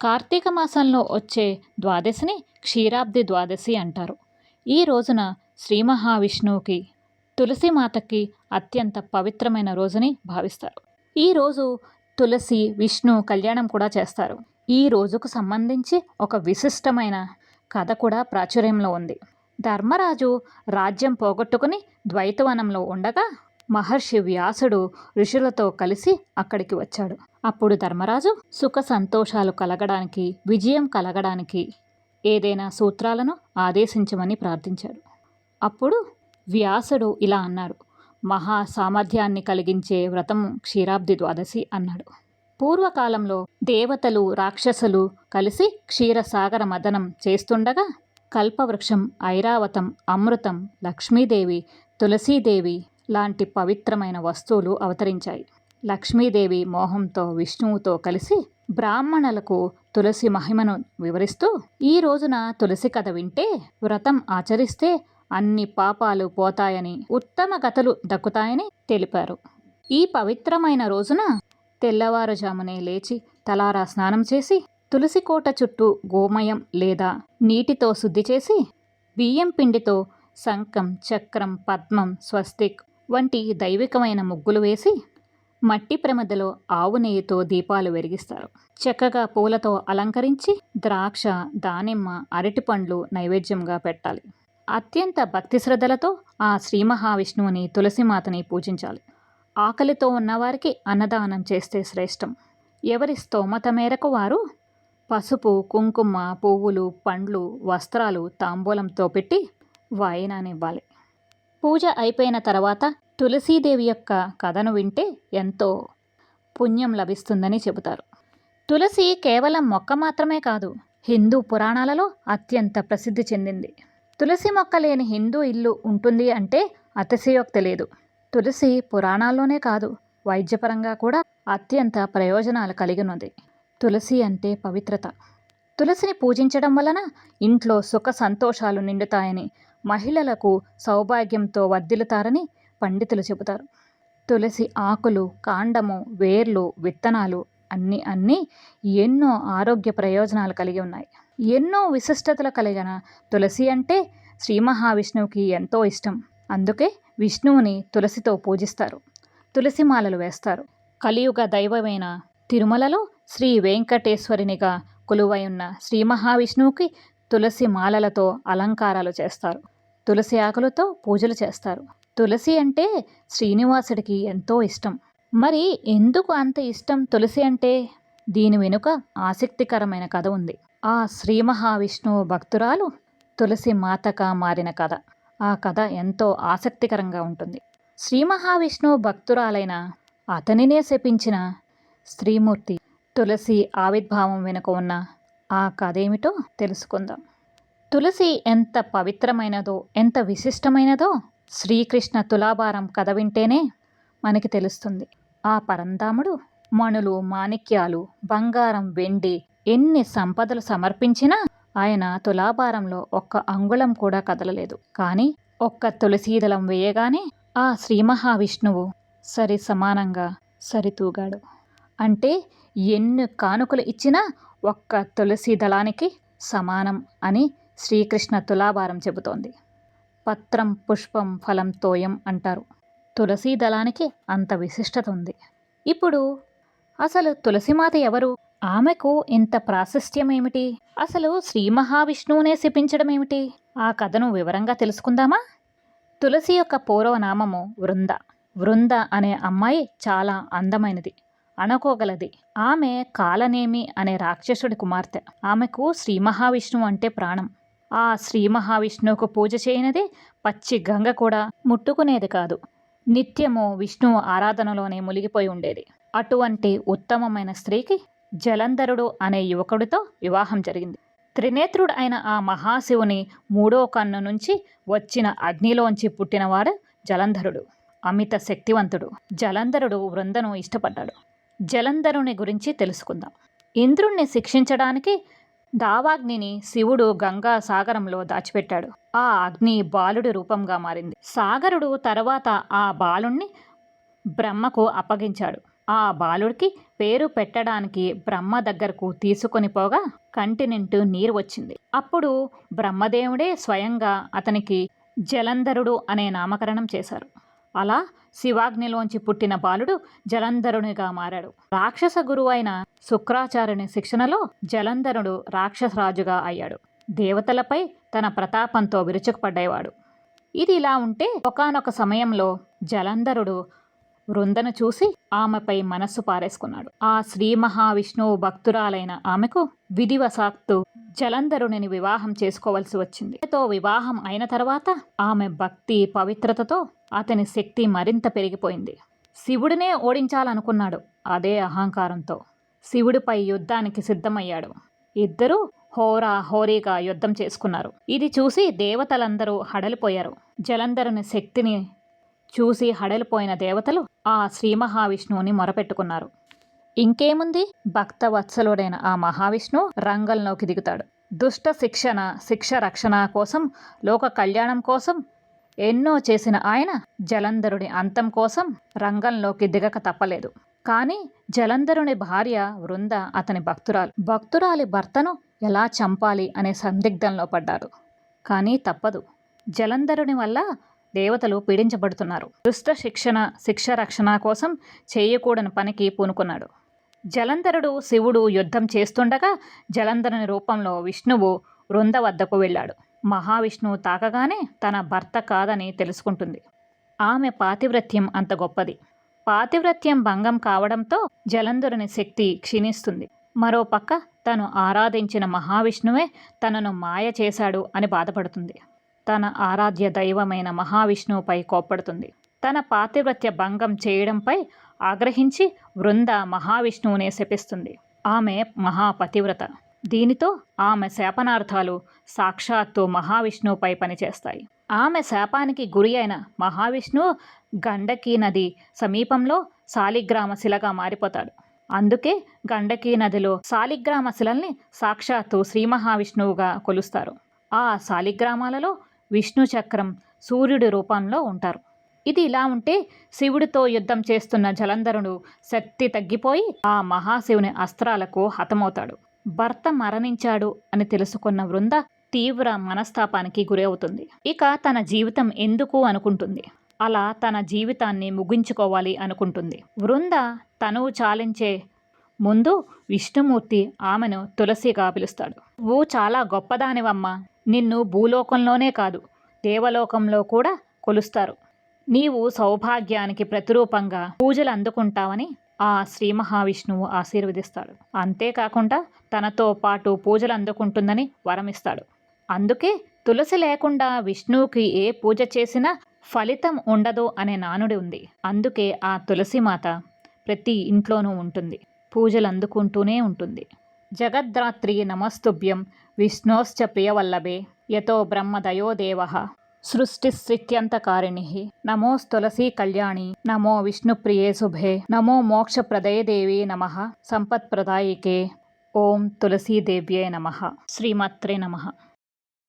కార్తీక మాసంలో వచ్చే ద్వాదశిని క్షీరాబ్ది ద్వాదశి అంటారు. ఈ రోజున శ్రీ మహావిష్ణువుకి తులసి మాతకి అత్యంత పవిత్రమైన రోజుని భావిస్తారు. ఈరోజు తులసి విష్ణు కళ్యాణం కూడా చేస్తారు. ఈ రోజుకు సంబంధించి ఒక విశిష్టమైన కథ కూడా ప్రాచుర్యంలో ఉంది. ధర్మరాజు రాజ్యం పోగొట్టుకుని ద్వైతవనంలో ఉండగా మహర్షి వ్యాసుడు ఋషులతో కలిసి అక్కడికి వచ్చాడు. అప్పుడు ధర్మరాజు సుఖ సంతోషాలు కలగడానికి, విజయం కలగడానికి ఏదైనా సూత్రాలను ఆదేశించమని ప్రార్థించాడు. అప్పుడు వ్యాసుడు ఇలా అన్నాడు: మహా సామర్థ్యాన్ని కలిగించే వ్రతం క్షీరాబ్ది ద్వాదశి అన్నాడు. పూర్వకాలంలో దేవతలు రాక్షసులు కలిసి క్షీరసాగర మదనం చేస్తుండగా కల్పవృక్షం, ఐరావతం, అమృతం, లక్ష్మీదేవి, తులసీదేవి లాంటి పవిత్రమైన వస్తువులు అవతరించాయి. లక్ష్మీదేవి మోహంతో విష్ణువుతో కలిసి బ్రాహ్మణులకు తులసి మహిమను వివరిస్తూ, ఈ రోజున తులసి కథ వింటే, వ్రతం ఆచరిస్తే అన్ని పాపాలు పోతాయని, ఉత్తమ గతులు దక్కుతాయని తెలిపారు. ఈ పవిత్రమైన రోజున తెల్లవారుజామునే లేచి తలారా స్నానం చేసి తులసి కోట చుట్టూ గోమయం లేదా నీటితో శుద్ధి చేసి బియ్యం పిండితో శంఖం, చక్రం, పద్మం, స్వస్తిక్ వంటి దైవికమైన ముగ్గులు వేసి మట్టి ప్రమిదలో ఆవు నెయ్యితో దీపాలు వెలిగిస్తారు. చక్కగా పూలతో అలంకరించి ద్రాక్ష, దానిమ్మ, అరటిపండ్లు నైవేద్యంగా పెట్టాలి. అత్యంత భక్తి శ్రద్ధలతో ఆ శ్రీ మహావిష్ణువుని, తులసిమాతని పూజించాలి. ఆకలితో ఉన్నవారికి అన్నదానం చేస్తే శ్రేష్టం. ఎవరి స్తోమత మేరకు వారు పసుపు, కుంకుమ, పువ్వులు, పండ్లు, వస్త్రాలు తాంబూలంతో పెట్టి వాయినానివ్వాలి. పూజ అయిపోయిన తర్వాత తులసీదేవి యొక్క కథను వింటే ఎంతో పుణ్యం లభిస్తుందని చెబుతారు. తులసి కేవలం మొక్క మాత్రమే కాదు, హిందూ పురాణాలలో అత్యంత ప్రసిద్ధి చెందింది. తులసి మొక్క లేని హిందూ ఇల్లు ఉంటుంది అంటే అతిశయోక్తి లేదు. తులసి పురాణాల్లోనే కాదు, వైద్యపరంగా కూడా అత్యంత ప్రయోజనాలు కలిగి ఉన్నది. తులసి అంటే పవిత్రత. తులసిని పూజించడం వలన ఇంట్లో సుఖ సంతోషాలు నిండుతాయని, మహిళలకు సౌభాగ్యంతో వర్ధిల్లుతారని పండితులు చెబుతారు. తులసి ఆకులు, కాండము, వేర్లు, విత్తనాలు అన్నీ ఎన్నో ఆరోగ్య ప్రయోజనాలు కలిగి ఉన్నాయి. ఎన్నో విశిష్టతలు కలిగిన తులసి అంటే శ్రీ మహావిష్ణువుకి ఎంతో ఇష్టం. అందుకే విష్ణువుని తులసితో పూజిస్తారు, తులసి మాలలు వేస్తారు. కలియుగ దైవమైన తిరుమలలో శ్రీ వెంకటేశ్వరునిగా కొలువై ఉన్న శ్రీ మహావిష్ణువుకి తులసి మాలలతో అలంకారాలు చేస్తారు, తులసి ఆకులతో పూజలు చేస్తారు. తులసి అంటే శ్రీనివాసుడికి ఎంతో ఇష్టం. మరి ఎందుకు అంత ఇష్టం తులసి అంటే? దీని వెనుక ఆసక్తికరమైన కథ ఉంది. ఆ శ్రీ మహావిష్ణువు భక్తురాలు తులసి మాతగా మారిన కథ. ఆ కథ ఎంతో ఆసక్తికరంగా ఉంటుంది. శ్రీ మహావిష్ణువు భక్తురాలైన అతనినే శపించిన స్త్రీమూర్తి తులసి ఆవిర్భావం వెనుక ఉన్న ఆ కథ ఏమిటో తెలుసుకుందాం. తులసి ఎంత పవిత్రమైనదో, ఎంత విశిష్టమైనదో శ్రీకృష్ణ తులాభారం కథ వింటేనే మనకి తెలుస్తుంది. ఆ పరంధాముడు మణులు, మాణిక్యాలు, బంగారం, వెండి ఎన్ని సంపదలు సమర్పించినా ఆయన తులాభారంలో ఒక్క అంగుళం కూడా కదలలేదు. కానీ ఒక్క తులసీదళం వేయగానే ఆ శ్రీ మహావిష్ణువు సరి సమానంగా సరితూగాడు. అంటే ఎన్ని కానుకలు ఇచ్చినా ఒక్క తులసి దళానికి సమానం అని శ్రీకృష్ణ తులాభారం చెబుతోంది. పత్రం, పుష్పం, ఫలం, తోయం అంటారు. తులసీ దళానికి అంత విశిష్టత ఉంది. ఇప్పుడు అసలు తులసిమాత ఎవరు? ఆమెకు ఇంత ప్రాశస్త్యం ఏమిటి? అసలు శ్రీ మహావిష్ణువునే శపించడం ఏమిటి? ఆ కథను వివరంగా తెలుసుకుందామా? తులసి యొక్క పూర్వనామము వృంద. వృంద అనే అమ్మాయి చాలా అందమైనది, అణకోగలది. ఆమె కాలనేమి అనే రాక్షసుడి కుమార్తె. ఆమెకు శ్రీ మహావిష్ణువు అంటే ప్రాణం. ఆ శ్రీ మహావిష్ణువుకు పూజ చేయనిదే పచ్చి గంగ కూడా ముట్టుకునేది కాదు. నిత్యము విష్ణువు ఆరాధనలోనే మునిగిపోయి ఉండేది. అటువంటి ఉత్తమమైన స్త్రీకి జలంధరుడు అనే యువకుడితో వివాహం జరిగింది. త్రినేత్రుడు అయిన ఆ మహాశివుని మూడో కన్ను నుంచి వచ్చిన అగ్నిలోంచి పుట్టినవాడు జలంధరుడు. అమిత శక్తివంతుడు. జలంధరుడు వృందను ఇష్టపడ్డాడు. జలంధరుని గురించి తెలుసుకుందాం. ఇంద్రుణ్ణి శిక్షించడానికి దావాగ్నిని శివుడు గంగా సాగరంలో దాచిపెట్టాడు. ఆ అగ్ని బాలుడి రూపంగా మారింది. సాగరుడు తర్వాత ఆ బాలుణ్ణి బ్రహ్మకు అప్పగించాడు. ఆ బాలుడికి పేరు పెట్టడానికి బ్రహ్మ దగ్గరకు తీసుకొని పోగా కంటి నింటు నీరు వచ్చింది. అప్పుడు బ్రహ్మదేవుడే స్వయంగా అతనికి జలంధరుడు అనే నామకరణం చేశారు. అలా శివాగ్నిలోంచి పుట్టిన బాలుడు జలంధరునిగా మారాడు. రాక్షస గురువు అయిన శుక్రాచార్యుని శిక్షణలో జలంధరుడు రాక్షసరాజుగా అయ్యాడు. దేవతలపై తన ప్రతాపంతో విరుచుకుపడ్డేవాడు. ఇది ఇలా ఉంటే ఒకానొక సమయంలో జలంధరుడు వృందను చూసి ఆమెపై మనస్సు పారేసుకున్నాడు. ఆ శ్రీ మహావిష్ణువు భక్తురాలైన ఆమెకు విధివశాత్తు జలంధరుని వివాహం చేసుకోవలసి వచ్చింది. తో వివాహం అయిన తర్వాత ఆమె భక్తి పవిత్రతతో అతని శక్తి మరింత పెరిగిపోయింది. శివుడినే ఓడించాలనుకున్నాడు. అదే అహంకారంతో శివుడిపై యుద్ధానికి సిద్ధమయ్యాడు. ఇద్దరూ హోరీగా యుద్ధం చేసుకున్నారు. ఇది చూసి దేవతలందరూ హడలిపోయారు. జలంధరుని శక్తిని చూసి హడలిపోయిన దేవతలు ఆ శ్రీ మహావిష్ణువుని మొరపెట్టుకున్నారు. ఇంకేముంది, భక్తవత్సలుడైన ఆ మహావిష్ణువు రంగంలోకి దిగుతాడు. దుష్ట శిక్ష రక్షణ కోసం, లోక కళ్యాణం కోసం ఎన్నో చేసిన ఆయన జలంధరుడి అంతం కోసం రంగంలోకి దిగక తప్పలేదు. కానీ జలంధరుని భార్య వృంద అతని భక్తురాలి భర్తను ఎలా చంపాలి అనే సందిగ్ధంలో పడ్డారు. కానీ తప్పదు. జలంధరుని వల్ల దేవతలు పీడించబడుతున్నారు. దుష్ట శిక్ష రక్షణ కోసం చేయకూడని పనికి పూనుకున్నాడు. జలంధరుడు శివుడు యుద్ధం చేస్తుండగా జలంధరుని రూపంలో విష్ణువు వృంద వద్దకు వెళ్ళాడు. మహావిష్ణువు తాకగానే తన భర్త కాదని తెలుసుకుంటుంది. ఆమె పాతివ్రత్యం అంత గొప్పది. పాతివ్రత్యం భంగం కావడంతో జలంధరుని శక్తి క్షీణిస్తుంది. మరోపక్క తను ఆరాధించిన మహావిష్ణువే తనను మాయ చేశాడు అని బాధపడుతుంది. తన ఆరాధ్య దైవమైన మహావిష్ణువుపై కోప్పడుతుంది. తన పాతివ్రత్య భంగం చేయడంపై ఆగ్రహించి వృంద మహావిష్ణువునే శపిస్తుంది. ఆమె మహాపతివ్రత. దీనితో ఆమె శాపనార్థాలు సాక్షాత్తు మహావిష్ణువుపై పనిచేస్తాయి. ఆమె శాపానికి గురి అయిన మహావిష్ణువు గండకీ నది సమీపంలో శాలిగ్రామ శిలగా మారిపోతాడు. అందుకే గండకీ నదిలో శాలిగ్రామ శిలల్ని సాక్షాత్తు శ్రీ మహావిష్ణువుగా కొలుస్తారు. ఆ శాలిగ్రామాలలో విష్ణు చక్రం, సూర్యుడి రూపంలో ఉంటారు. ఇది ఇలా ఉంటే శివుడితో యుద్ధం చేస్తున్న జలంధరుడు శక్తి తగ్గిపోయి ఆ మహాశివుని అస్త్రాలకు హతమవుతాడు. భర్త మరణించాడు అని తెలుసుకున్న వృంద తీవ్ర మనస్తాపానికి గురి అవుతుంది. ఇక తన జీవితం ఎందుకు అనుకుంటుంది. అలా తన జీవితాన్ని ముగించుకోవాలి అనుకుంటుంది. వృంద తనువు చాలించే ముందు విష్ణుమూర్తి ఆమెను తులసిగా పిలుస్తాడు. నువ్వు చాలా గొప్పదానివమ్మా. నిన్ను భూలోకంలోనే కాదు దేవలోకంలో కూడా కొలుస్తారు. నీవు సౌభాగ్యానికి ప్రతిరూపంగా పూజలు అందుకుంటావని ఆ శ్రీ మహావిష్ణువు ఆశీర్వదిస్తాడు. అంతేకాకుండా తనతో పాటు పూజలు అందుకుంటుందని వరమిస్తాడు. అందుకే తులసి లేకుండా విష్ణువుకి ఏ పూజ చేసినా ఫలితం ఉండదు అనే నానుడి ఉంది. అందుకే ఆ తులసిమాత ప్రతి ఇంట్లోనూ ఉంటుంది, పూజలు అందుకుంటూనే ఉంటుంది. జగద్ధాత్రి నమస్తుభ్యం విష్ణోశ్చ ప్రియవల్లభే యతో బ్రహ్మదయో దేవః సృష్టిస్థిత్యంతకారిణి నమోస్తులసీ కళ్యాణి నమో విష్ణుప్రియే శుభే నమో మోక్షప్రదయే దేవి నమః సంపత్ప్రదాయికే ఓం తులసీదేవ్యే నమః. శ్రీమాత్రే నమః.